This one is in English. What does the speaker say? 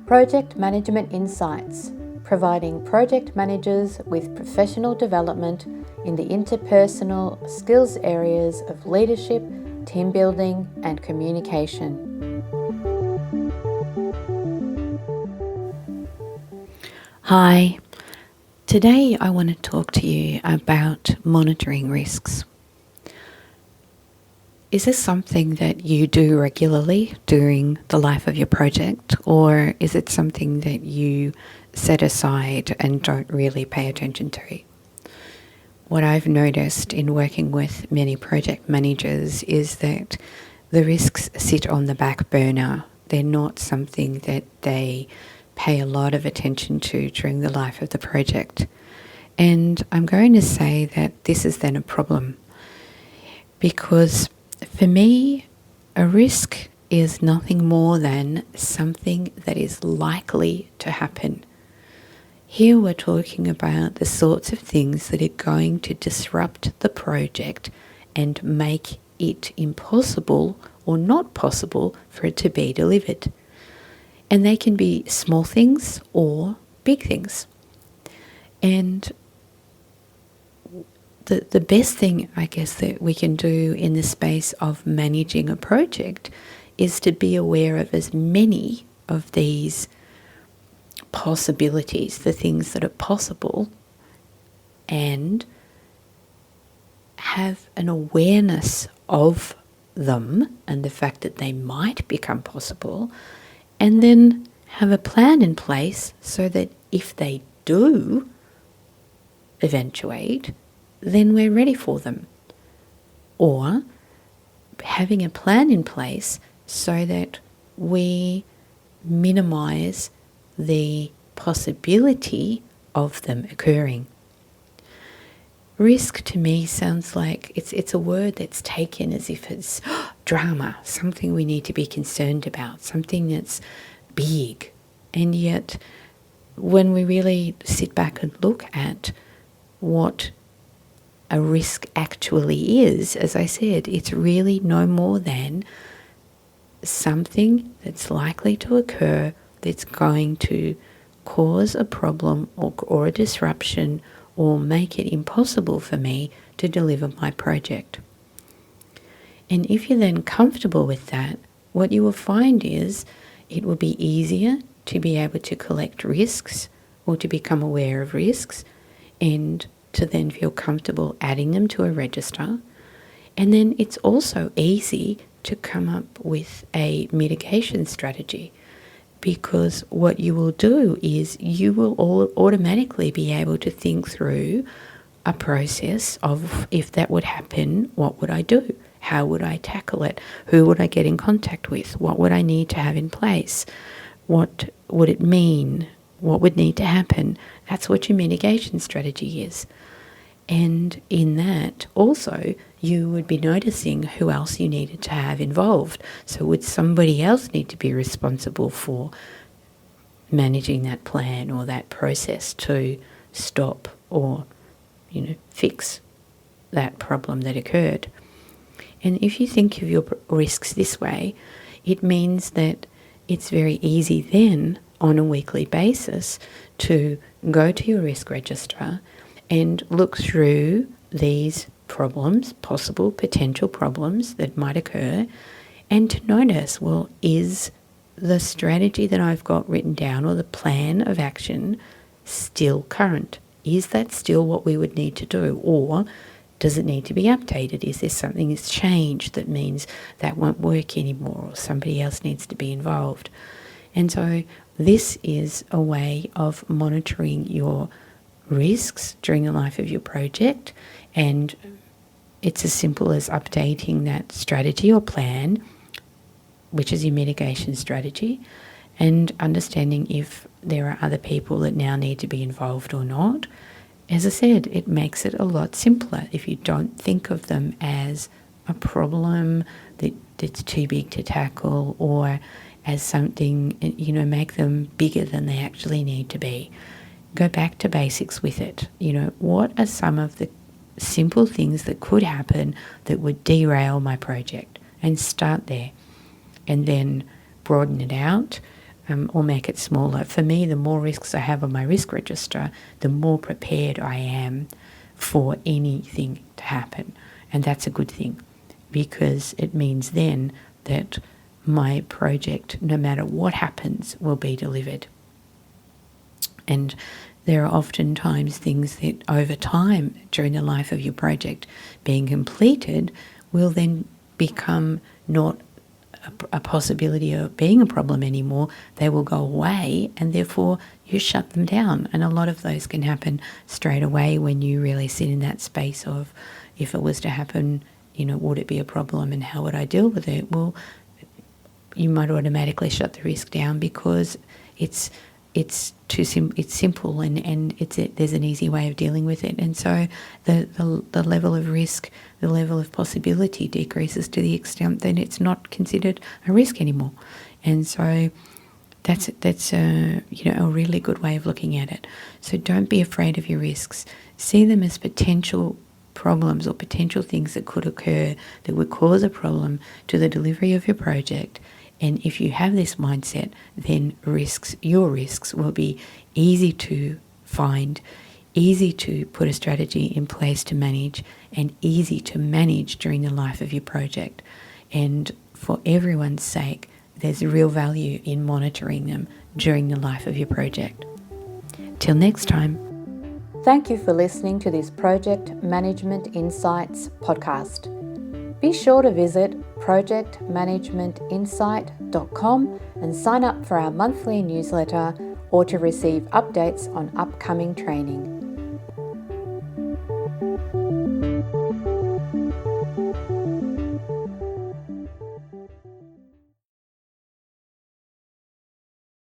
Project Management Insights, providing project managers with professional development in the interpersonal skills areas of leadership, team building, and communication. Hi, today I want to talk to you about monitoring risks. Is this something that you do regularly during the life of your project, or is it something that you set aside and don't really pay attention to? What I've noticed in working with many project managers is that the risks sit on the back burner. They're not something that they pay a lot of attention to during the life of the project. And I'm going to say that this is then a problem, because for me, a risk is nothing more than something that is likely to happen. Here we're talking about the sorts of things that are going to disrupt the project and make it impossible or not possible for it to be delivered. And they can be small things or big things. And the best thing, I guess, that we can do in the space of managing a project is to be aware of as many of these possibilities, the things that are possible, and have an awareness of them and the fact that they might become possible, and then have a plan in place so that if they do eventuate, then we're ready for them. Or having a plan in place so that we minimize the possibility of them occurring. Risk to me sounds like it's a word that's taken as if it's drama, something we need to be concerned about, something that's big. And yet, when we really sit back and look at what a risk actually is, as I said, it's really no more than something that's likely to occur that's going to cause a problem or a disruption or make it impossible for me to deliver my project. And if you're then comfortable with that, what you will find is it will be easier to be able to collect risks or to become aware of risks and to then feel comfortable adding them to a register. And then it's also easy to come up with a mitigation strategy, because what you will do is you will automatically be able to think through a process of, if that would happen, what would I do? How would I tackle it? Who would I get in contact with? What would I need to have in place? What would it mean? What would need to happen? That's what your mitigation strategy is. And in that also, you would be noticing who else you needed to have involved. So would somebody else need to be responsible for managing that plan or that process to stop or, fix that problem that occurred? And if you think of your risks this way, it means that it's very easy then on a weekly basis to go to your risk register and look through these problems, possible potential problems that might occur, and to notice, well, is the strategy that I've got written down or the plan of action still current? Is that still what we would need to do? Or does it need to be updated? Is there something that's changed that means that won't work anymore or somebody else needs to be involved? And so this is a way of monitoring your risks during the life of your project, and it's as simple as updating that strategy or plan, which is your mitigation strategy, and understanding if there are other people that now need to be involved or not. As I said, it makes it a lot simpler if you don't think of them as a problem that's too big to tackle, or as something, make them bigger than they actually need to be. Go back to basics with it. What are some of the simple things that could happen that would derail my project? And start there. And then broaden it out or make it smaller. For me, the more risks I have on my risk register, the more prepared I am for anything to happen. And that's a good thing, because it means then that my project, no matter what happens, will be delivered. And there are oftentimes things that over time during the life of your project being completed will then become not a possibility of being a problem anymore. They will go away, and therefore you shut them down. And a lot of those can happen straight away when you really sit in that space of, if it was to happen, would it be a problem and how would I deal with it? Well, you might automatically shut the risk down because it's simple and there's an easy way of dealing with it. And so the level of risk, the level of possibility decreases to the extent that it's not considered a risk anymore. And so that's a really good way of looking at it. So don't be afraid of your risks. See them as potential problems or potential things that could occur that would cause a problem to the delivery of your project. And if you have this mindset, then your risks will be easy to find, easy to put a strategy in place to manage, and easy to manage during the life of your project. And for everyone's sake, there's real value in monitoring them during the life of your project. Till next time. Thank you for listening to this Project Management Insights podcast. Be sure to visit projectmanagementinsight.com and sign up for our monthly newsletter or to receive updates on upcoming training.